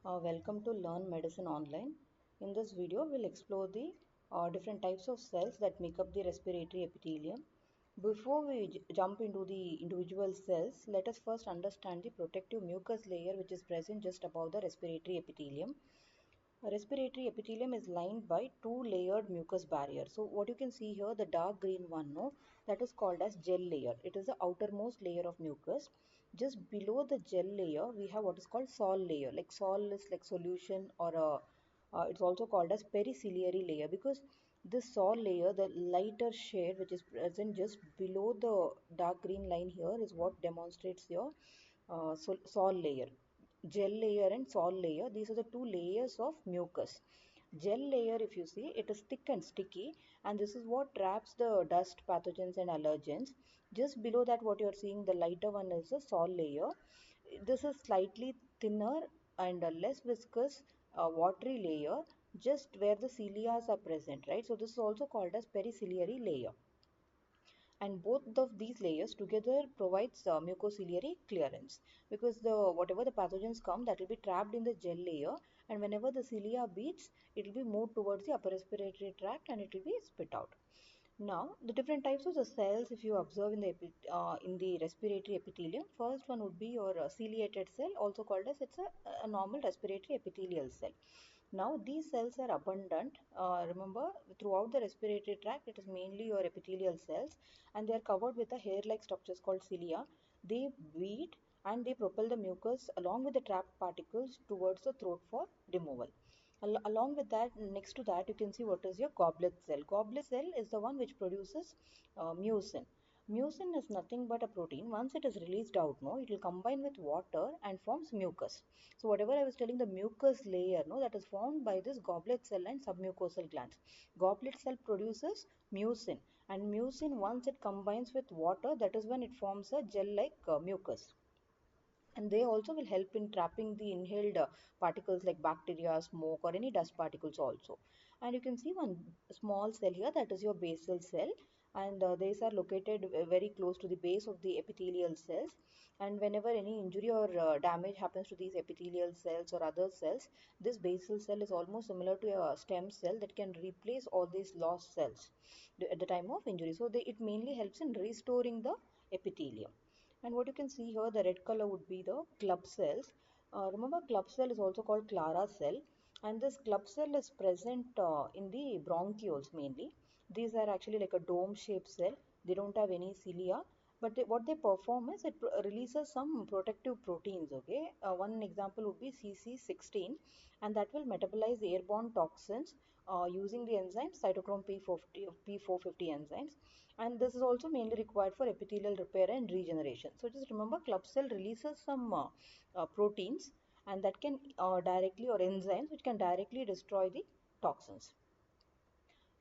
Welcome to Learn Medicine Online. In this video, we'll explore the different types of cells that make up the respiratory epithelium. Before we jump into the individual cells, let us first understand the protective mucus layer which is present just above the respiratory epithelium. A respiratory epithelium is lined by two layered mucus barrier. So what you can see here, the dark green one, no, that is called as gel layer. It is the outermost layer of mucus. Just below the gel layer, we have what is called sol layer. Like sol is like solution or it's also called as periciliary layer because this sol layer, the lighter shade which is present just below the dark green line here is what demonstrates your sol layer. Gel layer and sol layer, these are the two layers of mucus. Gel layer, if you see, it is thick and sticky, and this is what traps the dust, pathogens and allergens. Just below that, what you are seeing, the lighter one, is the sol layer. This is slightly thinner and a less viscous watery layer, just where the cilia are present, right? So this is also called as periciliary layer, and both of these layers together provides mucociliary clearance, because the whatever the pathogens come, that will be trapped in the gel layer, and whenever the cilia beats, it will be moved towards the upper respiratory tract and it will be spit out. Now, the different types of the cells, if you observe in the respiratory epithelium, first one would be your ciliated cell, also called as it's a normal respiratory epithelial cell. Now, these cells are abundant. Remember, throughout the respiratory tract, it is mainly your epithelial cells, and they are covered with a hair-like structures called cilia. They beat and they propel the mucus along with the trapped particles towards the throat for removal. Along with that, next to that, you can see what is your goblet cell. Goblet cell is the one which produces mucin. Mucin is nothing but a protein. Once it is released out, no, it will combine with water and forms mucus. So whatever I was telling, the mucus layer, no, that is formed by this goblet cell and submucosal glands. Goblet cell produces mucin, and mucin, once it combines with water, that is when it forms a gel-like mucus, and they also will help in trapping the inhaled particles like bacteria, smoke or any dust particles also. And you can see one small cell here, that is your basal cell, and these are located very close to the base of the epithelial cells, and whenever any injury or damage happens to these epithelial cells or other cells, this basal cell is almost similar to a stem cell that can replace all these lost cells at the time of injury. So it mainly helps in restoring the epithelium. And what you can see here, the red color would be the club cells. Remember, club cell is also called Clara cell, and this club cell is present in the bronchioles mainly. These are actually like a dome-shaped cell. They don't have any cilia, but what they perform is it releases some protective proteins. Okay, one example would be CC16, and that will metabolize airborne toxins using the enzyme cytochrome P450 enzymes, and this is also mainly required for epithelial repair and regeneration. So just remember, club cell releases some proteins, and that can directly, or enzymes which can directly destroy the toxins.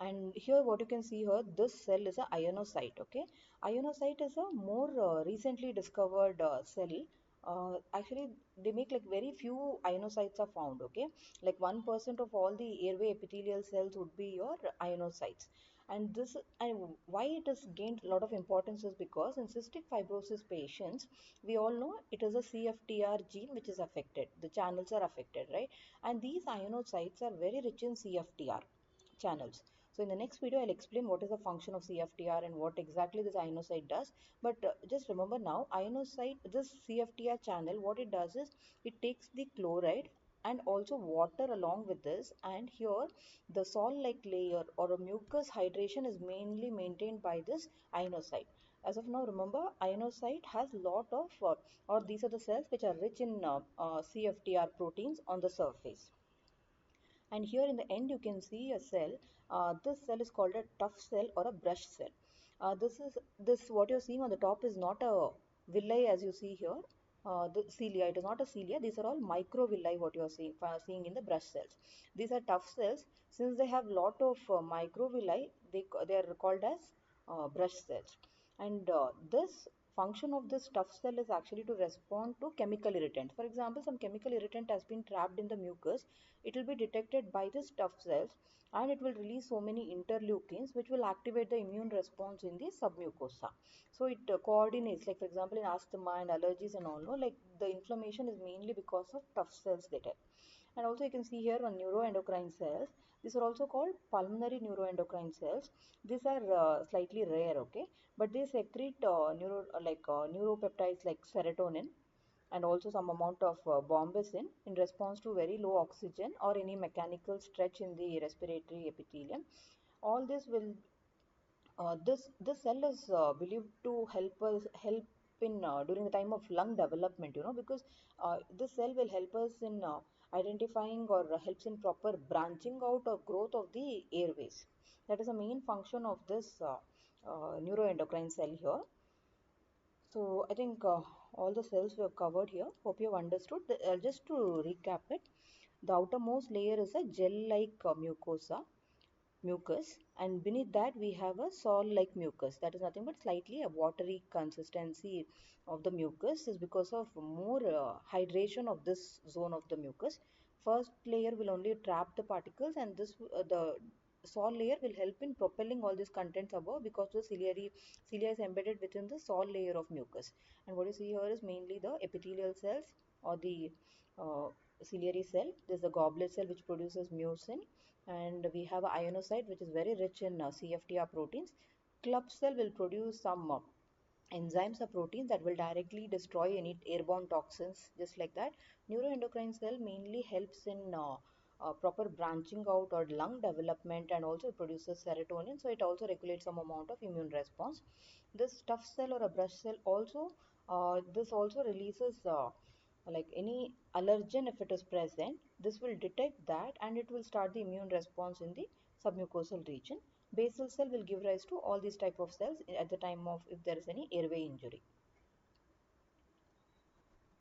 And here what you can see here, this cell is a ionocyte. Okay, ionocyte is a more recently discovered cell. Actually, they make like very few ionocytes are found. Okay, like 1% of all the airway epithelial cells would be your ionocytes. And this, and why it has gained a lot of importance is because in cystic fibrosis patients, we all know it is a CFTR gene which is affected, the channels are affected, right? And these ionocytes are very rich in CFTR channels. So in the next video, I'll explain what is the function of CFTR and what exactly this ionocyte does. But just remember now, ionocyte, this CFTR channel, what it does is it takes the chloride and also water along with this, and here the salt-like layer or a mucus hydration is mainly maintained by this ionocyte. As of now, remember, ionocyte has lot of, or these are the cells which are rich in CFTR proteins on the surface. And here in the end, you can see a cell. This cell is called a tough cell or a brush cell. This what you're seeing on the top is not a villi as you see here. The cilia, it is not a cilia. These are all microvilli what you are seeing in the brush cells. These are tough cells. Since they have lot of microvilli, they are called as brush cells. And this function of this tough cell is actually to respond to chemical irritant. For example, some chemical irritant has been trapped in the mucus. It will be detected by this tough cells and it will release so many interleukins which will activate the immune response in the submucosa. So it coordinates, like for example in asthma and allergies and all, no, like the inflammation is mainly because of tough cells there. And also you can see here one neuroendocrine cells. These are also called pulmonary neuroendocrine cells. These are slightly rare, okay, but they secrete neuropeptides like serotonin and also some amount of bombesin in response to very low oxygen or any mechanical stretch in the respiratory epithelium. All this will this cell is believed to help in during the time of lung development, you know, because this cell will help us in identifying or helps in proper branching out or growth of the airways. That is the main function of this neuroendocrine cell here. So I think all the cells we have covered here. Hope you have understood. Just to recap it, the outermost layer is a gel-like mucus, and beneath that we have a sol-like mucus. That is nothing but slightly a watery consistency of the mucus is because of more hydration of this zone of the mucus. First layer will only trap the particles, and this the sol layer will help in propelling all these contents above because the cilia is embedded within the sol layer of mucus. And what you see here is mainly the epithelial cells or the uh, ciliary cell. This is the goblet cell which produces mucin, and we have a ionocyte which is very rich in CFTR proteins. Club cell will produce some enzymes or proteins that will directly destroy any airborne toxins, just like that. Neuroendocrine cell mainly helps in proper branching out or lung development, and also produces serotonin, so it also regulates some amount of immune response. This stuff cell or a brush cell also, this also releases like any allergen. If it is present, this will detect that and it will start the immune response in the submucosal region. Basal cell will give rise to all these type of cells at the time of if there is any airway injury.